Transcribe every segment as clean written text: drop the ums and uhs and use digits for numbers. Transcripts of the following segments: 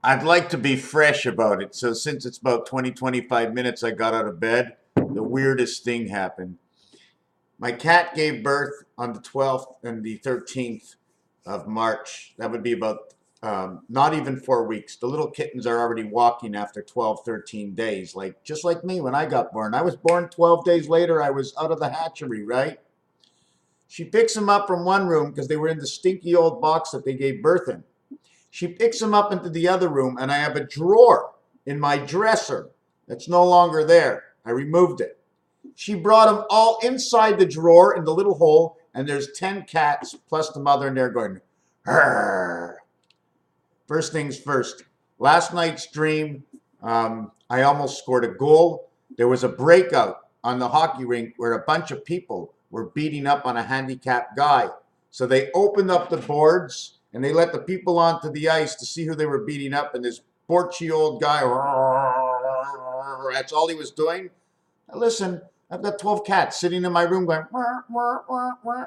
I'd like to be fresh about it. So since it's about 20, 25 minutes I got out of bed, the weirdest thing happened. My cat gave birth on the 12th and the 13th of March. That would be about not even 4 weeks. The little kittens are already walking after 12, 13 days, like just like me when I got born. I was born 12 days later. I was out of the hatchery, right? She picks them up from one room because they were in the stinky old box that they gave birth in. She picks them up into the other room, and I have a drawer in my dresser that's no longer there. I removed it. She brought them all inside the drawer in the little hole, and there's 10 cats plus the mother in there going, "Arr." First things first. Last night's dream, I almost scored a goal. There was a breakout on the hockey rink where a bunch of people were beating up on a handicapped guy. So they opened up the boards and they let the people onto the ice to see who they were beating up. And this porchy old guy, that's all he was doing. Now listen, I've got 12 cats sitting in my room going, wah, wah, wah, wah.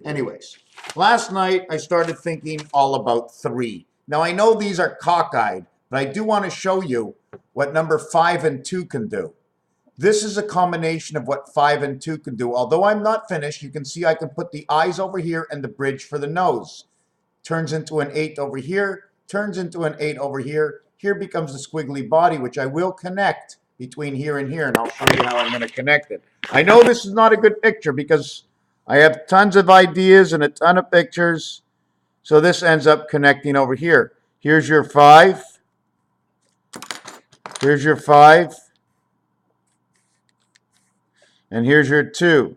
Anyways, last night I started thinking all about 3. Now I know these are cockeyed, but I do want to show you what number 5 and 2 can do. This is a combination of what 5 and 2 can do. Although I'm not finished, you can see I can put the eyes over here and the bridge for the nose. Turns into an 8 over here, turns into an 8 over here. Here becomes the squiggly body, which I will connect between here and here, and I'll show you how I'm going to connect it. I know this is not a good picture because I have tons of ideas and a ton of pictures, so this ends up connecting over here. Here's your 5. Here's your 5. And here's your 2.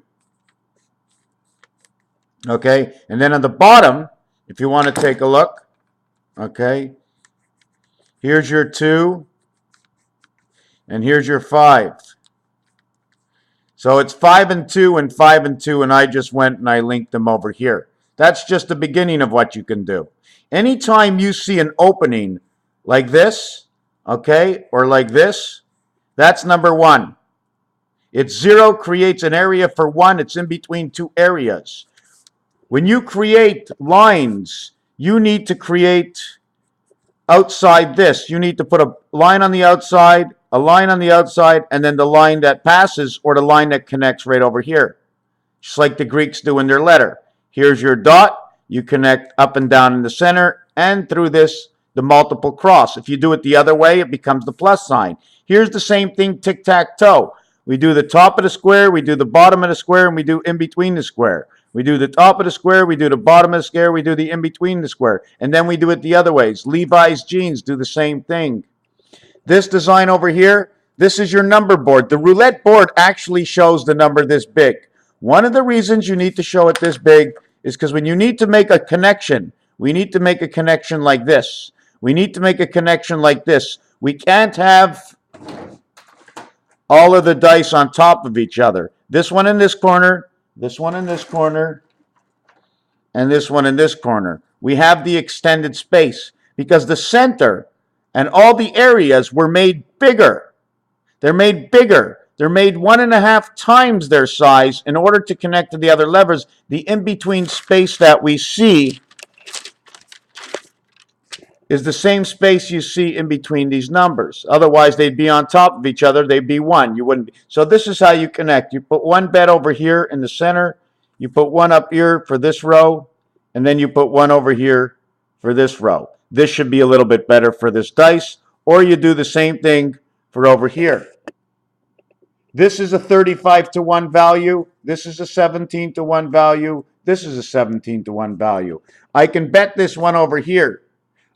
Okay, and then on the bottom, if you want to take a look, okay, here's your 2, and here's your 5. So it's 5 and 2 and 5 and 2, and I just went and I linked them over here. That's just the beginning of what you can do. Anytime you see an opening like this, okay, or like this, that's number 1. It's 0 creates an area for 1. It's in between 2 areas. When you create lines, you need to create outside this. You need to put a line on the outside, a line on the outside, and then the line that passes or the line that connects right over here. Just like the Greeks do in their letter. Here's your dot. You connect up and down in the center, and through this, the multiple cross. If you do it the other way, it becomes the plus sign. Here's the same thing, tic-tac-toe. We do the top of the square, we do the bottom of the square, and we do in between the square. We do the top of the square, we do the bottom of the square, we do the in between the square. And then we do it the other ways. Levi's jeans do the same thing. This design over here, this is your number board. The roulette board actually shows the number this big. One of the reasons you need to show it this big is because when you need to make a connection, we need to make a connection like this. We need to make a connection like this. We can't have all of the dice on top of each other. This one in this corner, this one in this corner, and this one in this corner. We have the extended space because the center and all the areas were made bigger. They're made bigger. They're made 1.5 times their size in order to connect to the other levers. The in-between space that we see is the same space you see in between these numbers. Otherwise, they'd be on top of each other. They'd be 1. You wouldn't be. So this is how you connect. You put one bed over here in the center. You put one up here for this row. And then you put one over here for this row. This should be a little bit better for this dice. Or you do the same thing for over here. This is a 35-to-1 value. This is a 17-to-1 value. This is a 17-to-1 value. I can bet this one over here.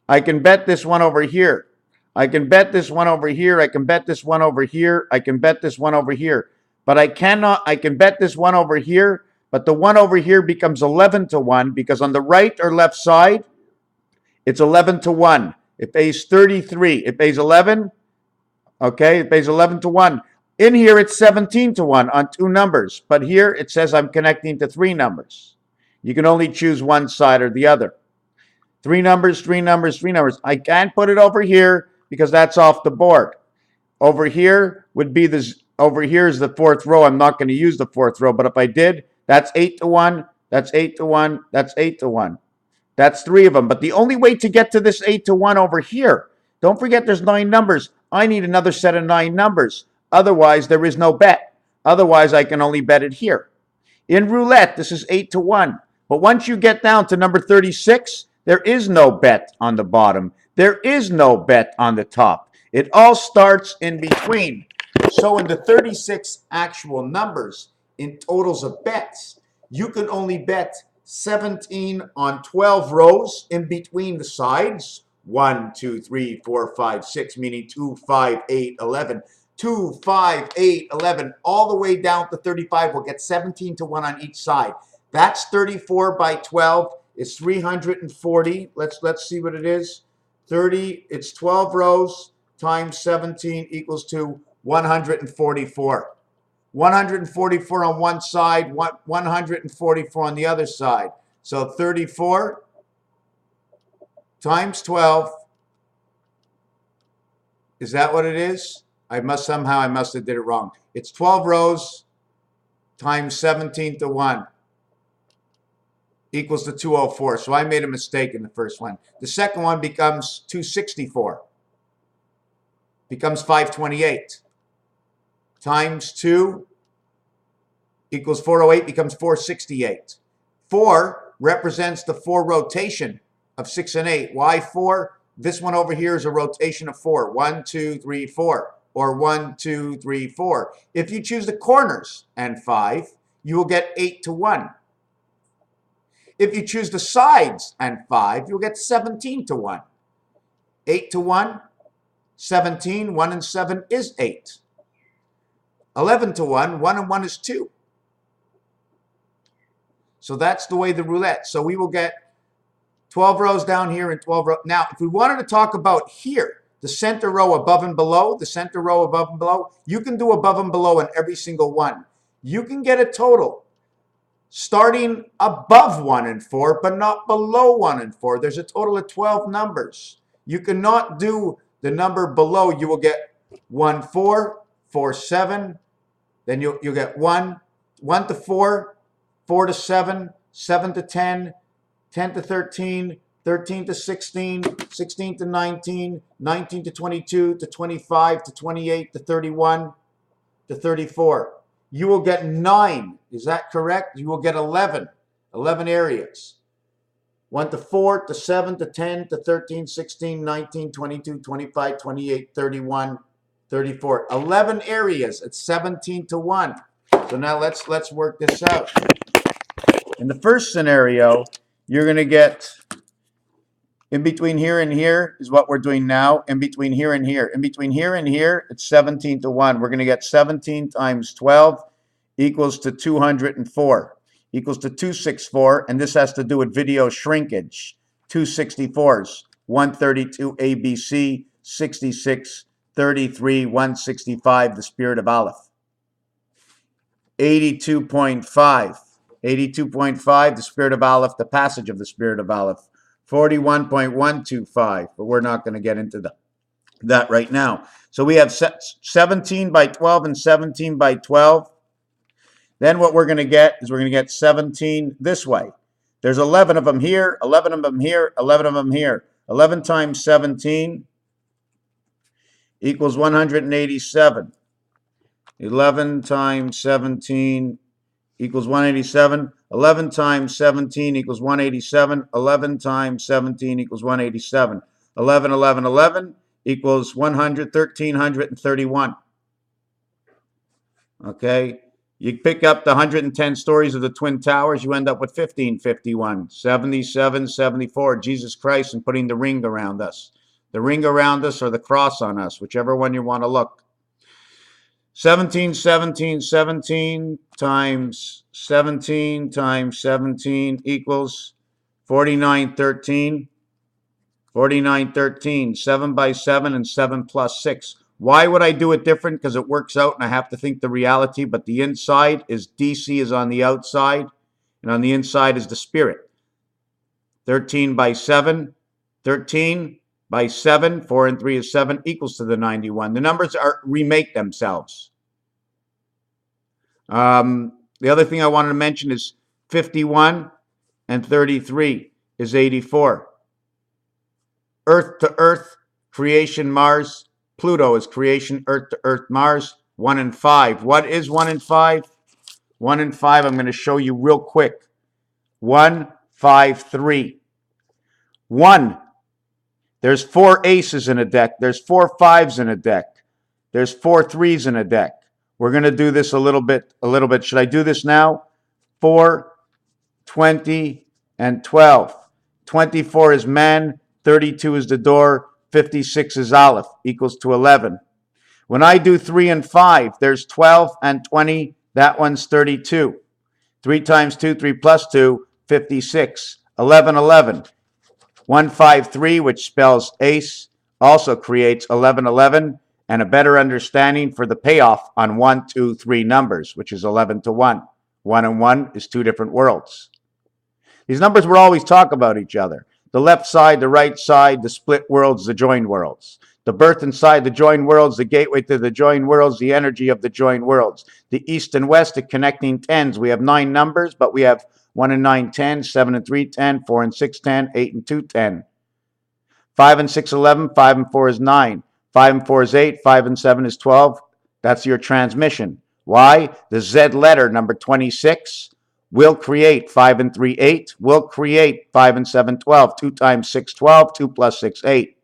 I can bet this one over here. I can bet this one over here. I can bet this one over here. I can bet this one over here. But I can bet this one over here, but the one over here becomes 11-to-1 because on the right or left side, it's 11-to-1. It pays 33. It pays 11. Okay, it pays 11-to-1. In here, it's 17-to-1 on 2 numbers. But here, it says I'm connecting to 3 numbers. You can only choose one side or the other. 3 numbers, 3 numbers, 3 numbers. I can't put it over here because that's off the board. Over here would be this. Over here is the 4th row. I'm not going to use the 4th row, but if I did, that's 8-to-1. That's 8-to-1. That's 8-to-1. That's 3 of them. But the only way to get to this 8-to-1 over here Don't forget there's 9 numbers. I need another set of 9 numbers. Otherwise, there is no bet. Otherwise, I can only bet it here. In roulette, this is 8 to 1. But once you get down to number 36, there is no bet on the bottom. There is no bet on the top. It all starts in between. So in the 36 actual numbers, in totals of bets, you can only bet 17 on 12 rows in between the sides. 1, 2, 3, 4, 5, 6, meaning 2, 5, 8, 11. 2, 5, 8, 11, all the way down to 35. We'll get 17 to 1 on each side. That's 34 by 12. It's 340. Let's see what it is. 30, it's 12 rows times 17 equals to 144. 144 on one side, 144 on the other side. So 34 times 12. Is that what it is? I must have did it wrong. It's 12 rows times 17 to 1 equals to 204. So I made a mistake in the first one. The second one becomes 264. Becomes 528. Times 2 equals 408, becomes 468. 4 represents the 4 rotation of 6 and 8. Why 4? This one over here is a rotation of 4. 1, 2, 3, 4. Or 1, 2, 3, 4. If you choose the corners and 5, you will get 8 to 1. If you choose the sides and 5, you'll get 17 to 1. 8 to 1, 17, 1 and 7 is 8. 11 to 1, 1 and 1 is 2. So that's the way the roulette. So we will get 12 rows down here and 12 rows. Now, if we wanted to talk about here, the center row above and below, you can do above and below in every single one. You can get a total starting above 1 and 4, but not below 1 and 4. There's a total of 12 numbers. You cannot do the number below. You will get 1, 4, 4, 7. Then you'll get 1 to 4, 4 to 7, 7 to 10, 10 to 13, 13 to 16, 16 to 19, 19 to 22, to 25, to 28, to 31, to 34. You will get 9. Is that correct? You will get 11. 11 areas. 1 to 4, to 7, to 10, to 13, 16, 19, 22, 25, 28, 31, 34. 11 areas at 17 to 1. So now let's work this out. In the first scenario, you're going to get in between here and here is what we're doing now. In between here and here. In between here and here, it's 17 to 1. We're going to get 17 times 12 equals to 204. Equals to 264. And this has to do with video shrinkage. 264s. 132 ABC. 66. 33. 165. The spirit of Aleph. 82.5. 82.5. The spirit of Aleph. The passage of the spirit of Aleph. 41.125, but we're not going to get into that right now. So we have 17 by 12 and 17 by 12. Then what we're going to get is we're going to get 17 this way. There's 11 of them here, 11 of them here, 11 of them here. 11 times 17 equals 187. 11 times 17 equals 187. 11 times 17 equals 187. 11 times 17 equals 187. 11, 11, 11 equals 100, 1,331. Okay? You pick up the 110 stories of the Twin Towers, you end up with 1551. 77, 74, Jesus Christ and putting the ring around us. The ring around us or the cross on us, whichever one you want to look. 17, 17, 17 times 17 times 17 equals 4913. 4913. 7 by 7 and 7 plus 6. Why would I do it different? Because it works out and I have to think the reality. But the inside is DC is on the outside. And on the inside is the spirit. 13 by 7. 13 by 7. 4 and 3 is 7 equals to the 91. The numbers remake themselves. The other thing I wanted to mention is 51 and 33 is 84. Earth to earth, creation Mars, Pluto is creation Earth to Earth Mars, 1 and 5. What is 1 and 5? 1 and 5, I'm going to show you real quick. 1, 5, 3. 1, there's 4 aces in a deck. There's 4 5s in a deck. There's 4 3s in a deck. We're going to do this a little bit. Should I do this now? 4, 20, and 12. 24 is man, 32 is the door, 56 is Aleph, equals to 11. When I do 3 and 5, there's 12 and 20. That one's 32. 3 times 2, 3 plus 2, 56. 11, 11. 1, 5, 3, which spells ace, also creates 11, 11, and a better understanding for the payoff on 1, 2, 3 numbers, which is 11 to 1. 1 and 1 is 2 different worlds. These numbers will always talk about each other. The left side, the right side, the split worlds, the joined worlds. The birth inside the joined worlds, the gateway to the joined worlds, the energy of the joined worlds. The east and west, the connecting tens. We have 9 numbers, but we have 1 and 9, 10, 7 and 3, 10, 4 and 6, 10, 8 and 2, 10. 5 and 6, 11, 5 and 4 is 9. 5 and 4 is 8, 5 and 7 is 12. That's your transmission. Why? The Z letter, number 26, will create 5 and 3, 8, will create 5 and 7, 12. 2 times 6, 12, 2 plus 6, 8.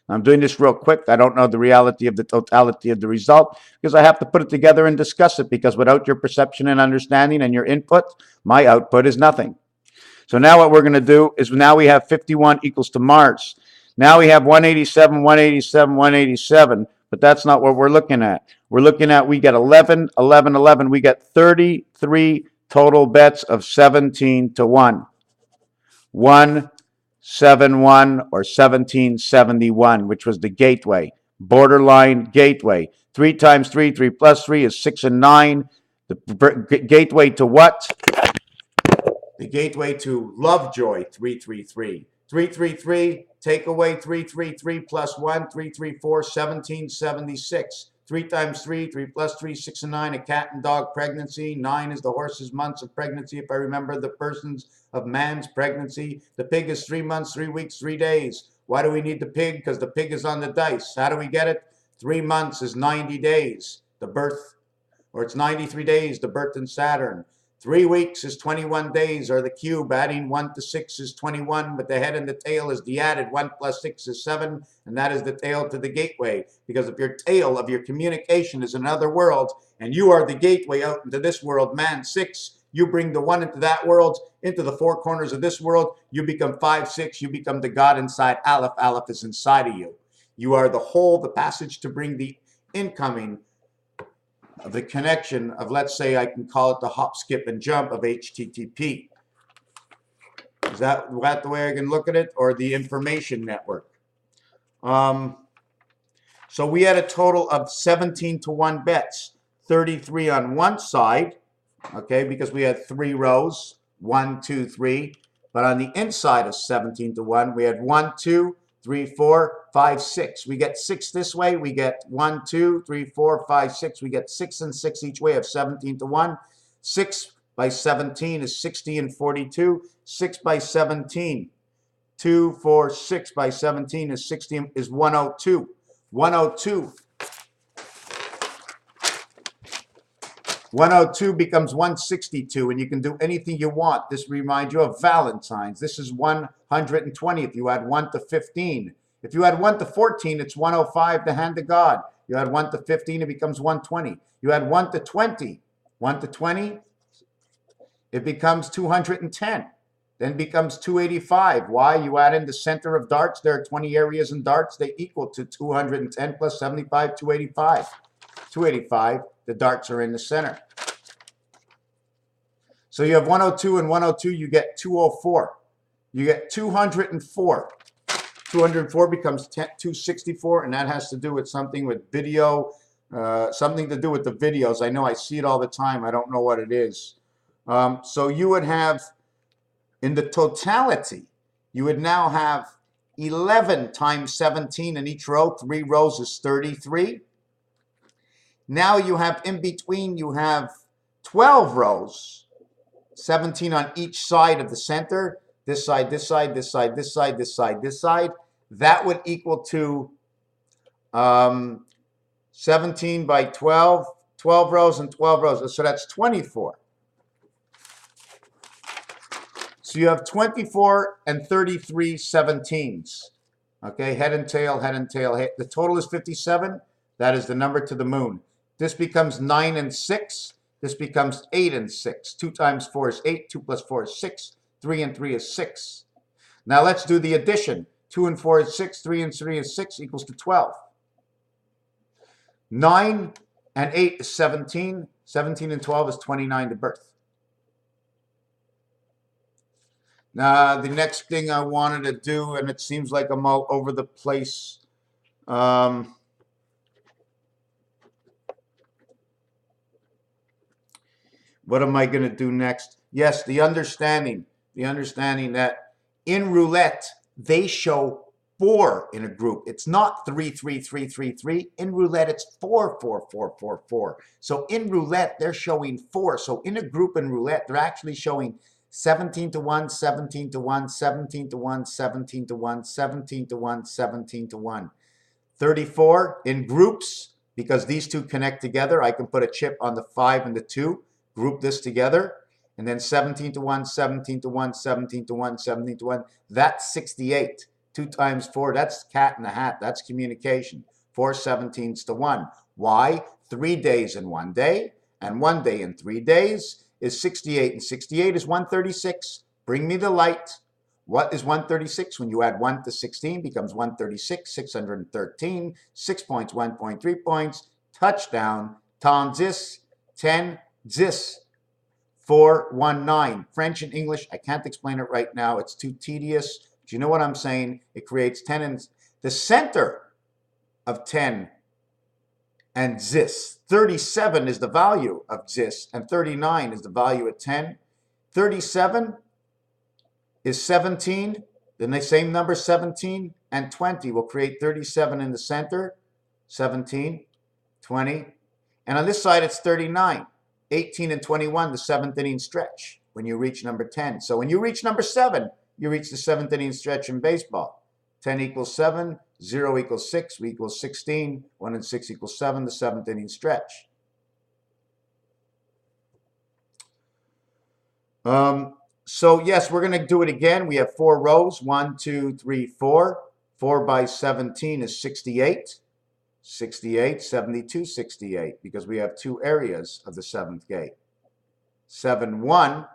I'm doing this real quick. I don't know the reality of the totality of the result because I have to put it together and discuss it, because without your perception and understanding and your input, my output is nothing. So now what we're going to do is, now we have 51 equals to Mars. Now we have 187, 187, 187, but that's not what we're looking at. We're looking at, we get 11, 11, 11. We get 33 total bets of 17 to 1. 171 or 1771, which was the gateway, borderline gateway. 3 times 3, 3 plus 3 is 6 and 9. The gateway to what? The gateway to Lovejoy, 333. 333, take away 333 plus 1, 334, 1776. 3 times 3, 3 plus 3, 6 and 9, a cat and dog pregnancy. 9 is the horse's months of pregnancy, if I remember the persons of man's pregnancy. The pig is 3 months, 3 weeks, 3 days. Why do we need the pig? Because the pig is on the dice. How do we get it? 3 months is 90 days, the birth, or it's 93 days, the birth in Saturn. 3 weeks is 21 days, or the cube. Adding 1 to 6 is 21, but the head and the tail is the added. 1 plus 6 is 7, and that is the tail to the gateway. Because if your tail of your communication is another world, and you are the gateway out into this world, man, 6, you bring the 1 into that world, into the 4 corners of this world, you become 5, 6, you become the God inside Aleph. Aleph is inside of you. You are the hole, the passage to bring the incoming of the connection of, let's say, I can call it the hop, skip, and jump of HTTP. Is that the way I can look at it? Or the information network? So we had a total of 17 to 1 bets. 33 on one side, okay, because we had 3 rows, 1, 2, 3. But on the inside of 17 to 1, we had 1, 2, 3, 4, 5, 6. We get 6 this way. We get 1, 2, 3, 4, 5, 6. We get 6 and 6 each way of 17 to 1. 6 by 17 is 60 and 42. 6 by 17. 2, 4, 6 by 17 is 60, is 102. 102. 102 becomes 162, and you can do anything you want. This reminds you of Valentine's. This is 120 if you add 1 to 15. If you add 1 to 14, it's 105, the hand of God. You add 1 to 15, it becomes 120. You add 1 to 20. 1 to 20, it becomes 210. Then becomes 285. Why? You add in the center of darts. There are 20 areas in darts. They equal to 210 plus 75, 285. 285. The darts are in the center. So you have 102 and 102, you get 204. You get 204. 204 becomes 264, and that has to do with something with video, something to do with the videos. I know I see it all the time. I don't know what it is. So you would have, in the totality, you would now have 11 times 17 in each row. 3 rows is 33. Now you have in between, you have 12 rows, 17 on each side of the center. This side, this side, this side, this side, this side, this side. That would equal to 17 by 12, 12 rows and 12 rows. So that's 24. So you have 24 and 33 17s. Okay, head and tail, head and tail. The total is 57. That is the number to the moon. This becomes 9 and 6. This becomes 8 and 6. 2 times 4 is 8. 2 plus 4 is 6. 3 and 3 is 6. Now let's do the addition. 2 and 4 is 6. 3 and 3 is 6 equals to 12. 9 and 8 is 17. 17 and 12 is 29 to birth. Now, the next thing I wanted to do, and it seems like I'm all over the place. What am I going to do next? Yes, the understanding that in roulette, they show 4 in a group. It's not 3, 3, 3, 3, 3. In roulette, it's 4, 4, 4, 4, 4. So in roulette, they're showing 4. So in a group in roulette, they're actually showing 17 to 1, 17 to 1, 17 to 1, 17 to 1, 17 to 1, 17 to 1. 34 in groups, because these two connect together, I can put a chip on the 5 and the 2, group this together, and then 17 to 1, 17 to 1, 17 to 1, 17 to 1. That's 68. 2 times 4, that's cat in the hat. That's communication. 4 17s to 1. Why? 3 days in 1 day, and 1 day in 3 days is 68, and 68 is 136. Bring me the light. What is 136? When you add 1 to 16, becomes 136, 613, 6 points, 1.3 points, touchdown, ton 10, 419. French and English, I can't explain it right now. It's too tedious. But you know what I'm saying? It creates 10 and the center of 10 and 37 is the value of and 39 is the value of 10. 37 is 17, then the same number 17 and 20 will create 37 in the center, 17, 20, and on this side it's 39. 18 and 21, the 7th inning stretch when you reach number 10. So when you reach number 7, you reach the 7th inning stretch in baseball. 10 equals 7, 0 equals 6, we equals 16, 1 and 6 equals 7, the 7th inning stretch. So yes, we're going to do it again. We have 4 rows, 1, 2, 3, 4. 4 by 17 is 68. 68, 72, 68, because we have 2 areas of the 7th gate. 7, 1,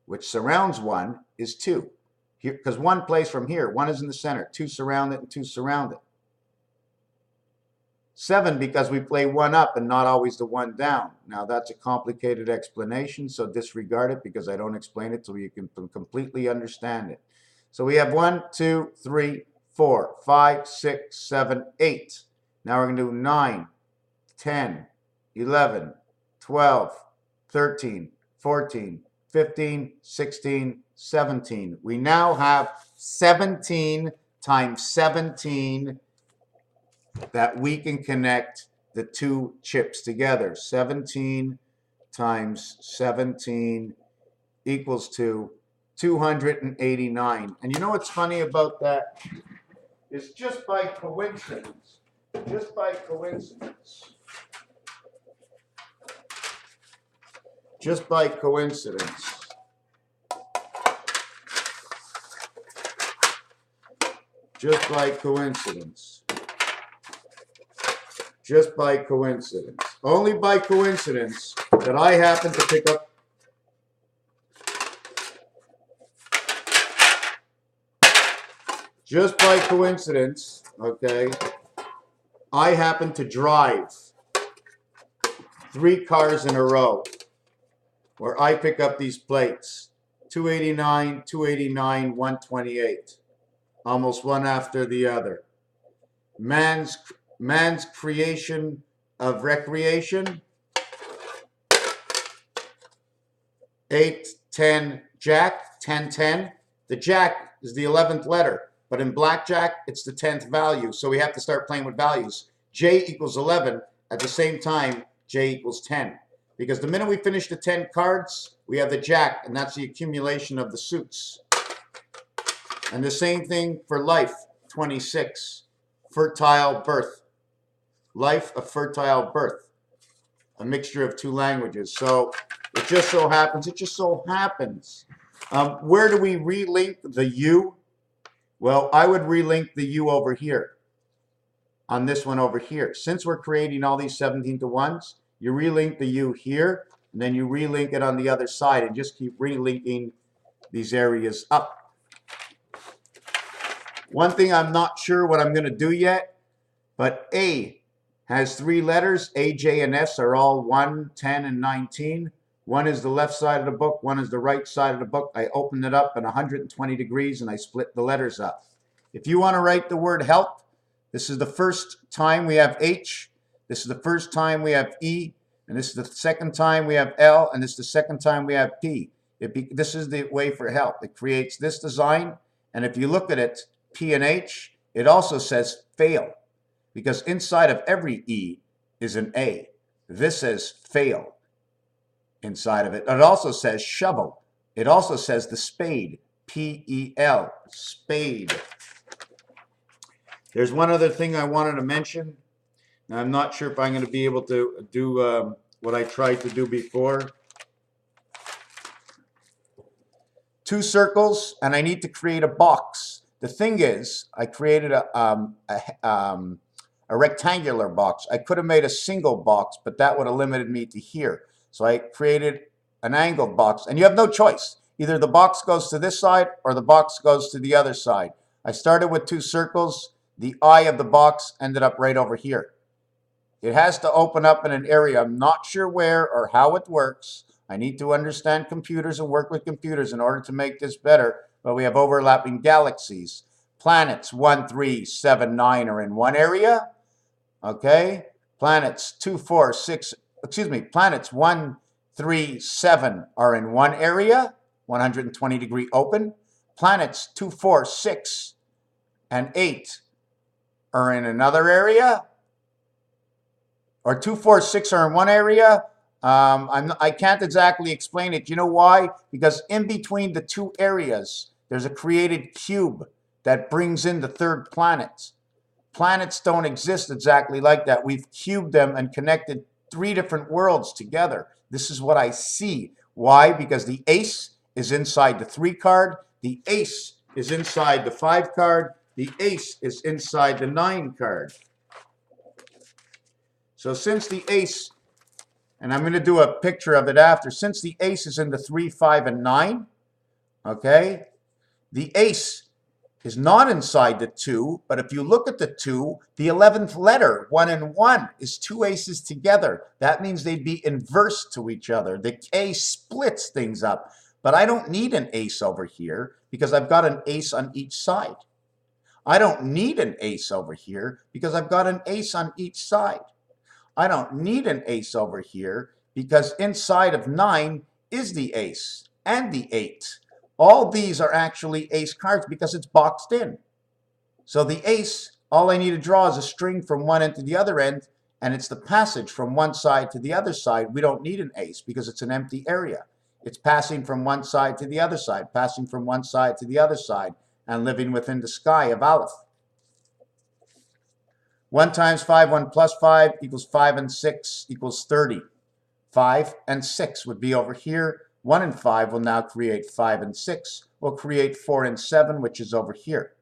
which surrounds 1, is 2. Here, because 1 plays from here. 1 is in the center. 2 surround it and 2 surround it. 7, because we play 1 up and not always the 1 down. Now, that's a complicated explanation, so disregard it because I don't explain it so you can completely understand it. So we have 1, 2, 3, 4, 5, 6, 7, 8. Now we're going to do 9, 10, 11, 12, 13, 14, 15, 16, 17. We now have 17 times 17 that we can connect the 2 chips together. 17 times 17 equals to 289. And you know what's funny about that? It's just by coincidence. Just by coincidence. Just by coincidence. Just by coincidence. Just by coincidence. Only by coincidence that I happen to pick up just by coincidence, okay, I happen to drive 3 cars in a row where I pick up these plates. 289, 289, 128. Almost one after the other. Man's creation of recreation. 8, 10, jack, 10, 10. The jack is the 11th letter. But in blackjack, it's the 10th value. So we have to start playing with values. J equals 11. At the same time, J equals 10. Because the minute we finish the 10 cards, we have the jack, and that's the accumulation of the suits. And the same thing for life, 26. Fertile birth, life, a fertile birth, a mixture of two languages. So it just so happens. Where do we relink the U? Well, I would relink the U over here on this one over here. Since we're creating all these 17 to 1s, you relink the U here, and then you relink it on the other side and just keep relinking these areas up. One thing I'm not sure what I'm going to do yet, but A has 3 letters. A, J, and S are all 1, 10, and 19. One is the left side of the book, one is the right side of the book. I open it up at 120 degrees and I split the letters up. If you want to write the word help, this is the first time we have H, this is the first time we have E, and this is the second time we have L, and this is the second time we have P. This is the way for help. It creates this design, and if you look at it, P and H, it also says fail, because inside of every E is an A. This says fail inside of it. It also says shovel. It also says the spade, P-E-L, spade. There's one other thing I wanted to mention. Now, I'm not sure if I'm going to be able to do what I tried to do before. 2 circles, and I need to create a box. The thing is, I created a rectangular box. I could have made a single box, but that would have limited me to here. So I created an angled box, and you have no choice. Either the box goes to this side or the box goes to the other side. I started with 2 circles. The eye of the box ended up right over here. It has to open up in an area. I'm not sure where or how it works. I need to understand computers and work with computers in order to make this better, but we have overlapping galaxies. Planets 1, 3, 7, 9 are in one area. Okay? Planets 2, 4, 6, planets 1, 3, 7 are in one area, 120 degree open. Planets 2, 4, 6, and 8 are in another area, or 2, 4, 6 are in one area. I can't exactly explain it. You know why? Because in between the 2 areas, there's a created cube that brings in the 3rd planet. Planets don't exist exactly like that. We've cubed them and connected 3 different worlds together. This is what I see. Why? Because the ace is inside the 3 card. The ace is inside the 5 card. The ace is inside the 9 card. So since the ace, and I'm going to do a picture of it after, since the ace is in the 3, 5, and 9, okay, the ace is not inside the 2, but if you look at the 2, the 11th letter, 1 and 1, is 2 aces together. That means they'd be inverse to each other. The K splits things up, but I don't need an ace over here because I've got an ace on each side. I don't need an ace over here because I've got an ace on each side. I don't need an ace over here because inside of 9 is the ace and the 8. All these are actually ace cards because it's boxed in. So the ace, all I need to draw is a string from one end to the other end, and it's the passage from one side to the other side. We don't need an ace because it's an empty area. It's passing from one side to the other side, passing from one side to the other side, and living within the sky of Aleph. 1 times 5, 1 plus 5 equals 5 and 6 equals 30. 5 and 6 would be over here. 1 and 5 will now create 5 and 6. We'll create 4 and 7, which is over here.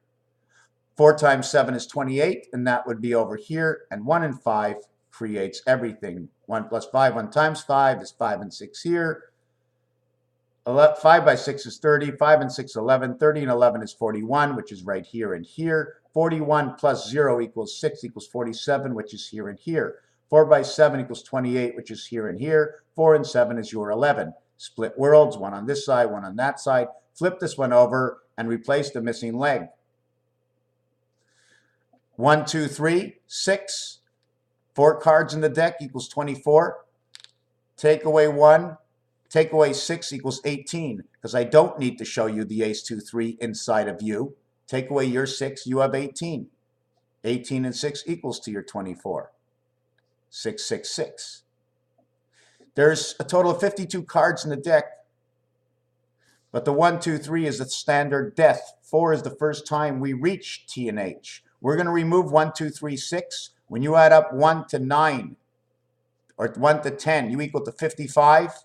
4 times 7 is 28, and that would be over here. And 1 and 5 creates everything. 1 plus 5, 1 times 5 is 5 and 6 here. 5 by 6 is 30. 5 and 6, 11. 30 and 11 is 41, which is right here and here. 41 plus 0 equals 6 equals 47, which is here and here. 4 by 7 equals 28, which is here and here. 4 and 7 is your 11. Split worlds, one on this side, one on that side. Flip this one over and replace the missing leg. 1, 2, 3, 6. 4 cards in the deck equals 24. Take away 1. Take away 6 equals 18, because I don't need to show you the ace 2, 3 inside of you. Take away your 6, you have 18. 18 and 6 equals to your 24. 6, 6, 6. There's a total of 52 cards in the deck, but the 1, 2, 3 is the standard death. 4 is the first time we reach T and H. We're going to remove 1, 2, 3, 6. When you add up 1 to 9 or 1 to 10, you equal to 55.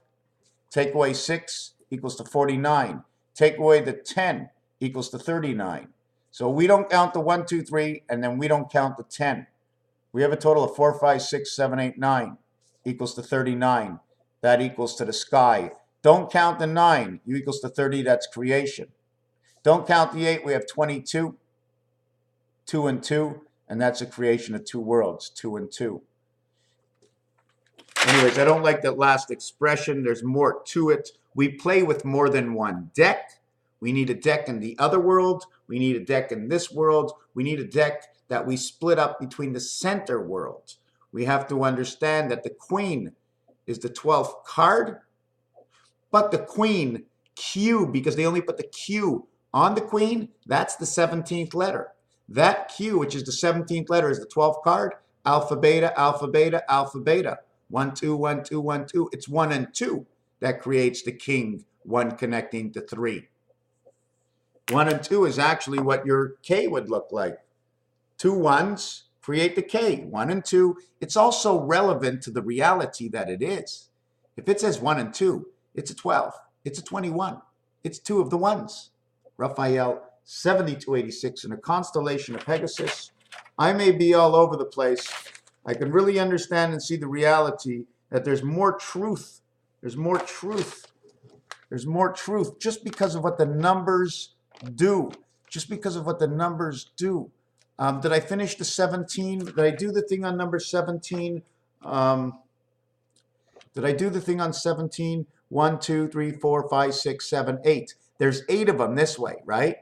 Take away 6 equals to 49. Take away the 10 equals to 39. So we don't count the 1, 2, 3, and then we don't count the 10. We have a total of 4, 5, 6, 7, 8, 9 equals to 39. That equals to the sky. Don't count the 9. U equals to 30. That's creation. Don't count the 8. We have 22. 2 and 2. And that's a creation of two worlds. 2 and 2. Anyways, I don't like that last expression. There's more to it. We play with more than one deck. We need a deck in the other world. We need a deck in this world. We need a deck that we split up between the center worlds. We have to understand that the queen is the 12th card, but the queen Q, because they only put the Q on the queen, that's the 17th letter. That Q, which is the 17th letter, is the 12th card. Alpha, beta, alpha, beta, alpha, beta. 1, 2, 1, 2, 1, 2. It's 1 and 2 that creates the king, 1 connecting to 3. 1 and 2 is actually what your K would look like. 2 1s create the K, 1 and 2. It's also relevant to the reality that it is. If it says 1 and 2, it's a 12. It's a 21. It's 2 of the 1s. Raphael, 7286 in a constellation of Pegasus. I may be all over the place. I can really understand and see the reality that there's more truth. There's more truth. There's more truth just because of what the numbers do. Just because of what the numbers do. Did I finish the 17? Did I do the thing on number 17? Did I do the thing on 17? 1, 2, 3, 4, 5, 6, 7, 8. There's 8 of them this way, right?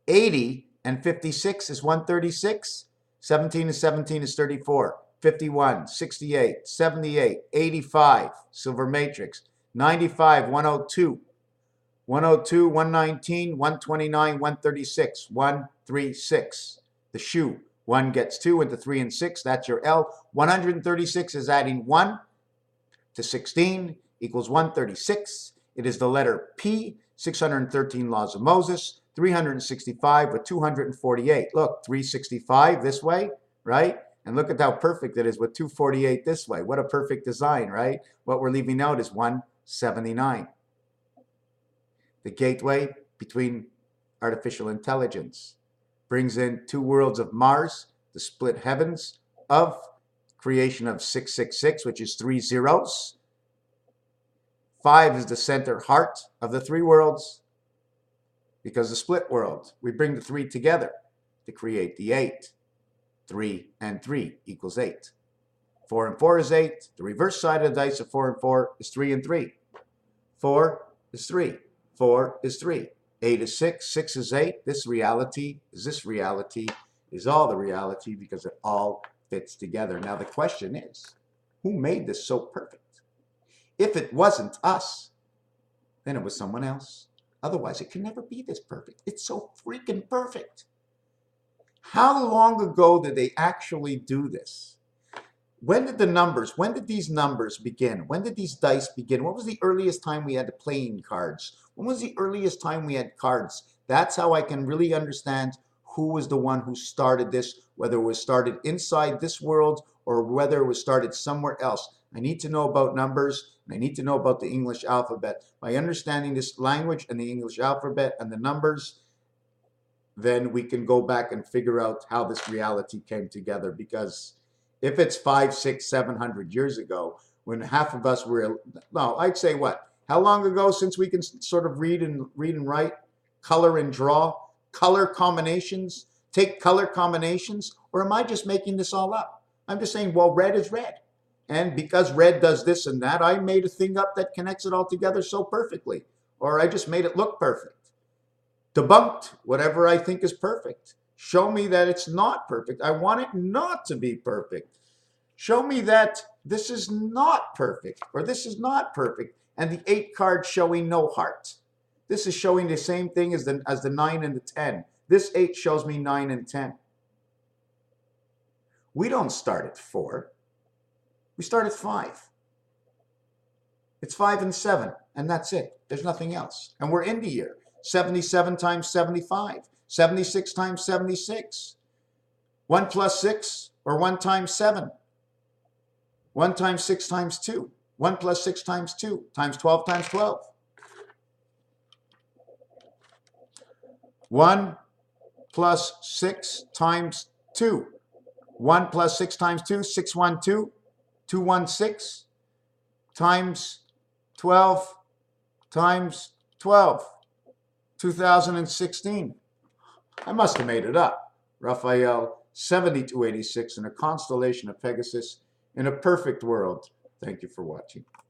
80 and 56 is 136. 17 and 17 is 34. 51, 68, 78, 85, silver matrix. 95, 102. 102, 119, 129, 136, 136. The shoe. 1 gets 2 into 3 and 6. That's your L. 136 is adding 1 to 16 equals 136. It is the letter P. 613 laws of Moses. 365 with 248. Look, 365 this way, right? And look at how perfect it is with 248 this way. What a perfect design, right? What we're leaving out is 179. The gateway between artificial intelligence brings in 2 worlds of Mars, the split heavens of creation of 666, which is 3 zeros. 5 is the center heart of the 3 worlds. Because the split world, we bring the 3 together to create the 8. 3 and 3 equals 8. 4 and 4 is 8. The reverse side of the dice of 4 and 4 is 3 and 3. 4 is 3. 4 is 3. 8 is 6. 6 is 8. This reality is all the reality because it all fits together. Now the question is, who made this so perfect? If it wasn't us, then it was someone else. Otherwise, it can never be this perfect. It's so freaking perfect. How long ago did they actually do this? When did these numbers begin? When did these dice begin? What was the earliest time we had playing cards? When was the earliest time we had cards? That's how I can really understand who was the one who started this, whether it was started inside this world or whether it was started somewhere else. I need to know about numbers, and I need to know about the English alphabet. By understanding this language and the English alphabet and the numbers, then we can go back and figure out how this reality came together. Because if it's 500, 600, 700 years ago, when half of us were, no, I'd say what? How long ago since we can sort of read and write, color and draw, color combinations, take color combinations, or am I just making this all up? I'm just saying, well, red is red. And because red does this and that, I made a thing up that connects it all together so perfectly. Or I just made it look perfect. Debunked whatever I think is perfect. Show me that it's not perfect. I want it not to be perfect. Show me that this is not perfect or this is not perfect. And the 8 card showing no heart. This is showing the same thing as the 9 and the 10. This 8 shows me 9 and 10. We don't start at 4. We start at 5. It's 5 and 7, and that's it. There's nothing else. And we're in the year. 77 times 75. 76 times 76. 1 plus 6 or 1 times 7. 1 times 6 times 2. 1 plus 6 times 2 times 12 times 12. 1 plus 6 times 2. 1 plus 6 times 2, 612, 216, times 12 times 12, 2016. I must have made it up. Raphael, 7286 in a constellation of Pegasus in a perfect world. Thank you for watching.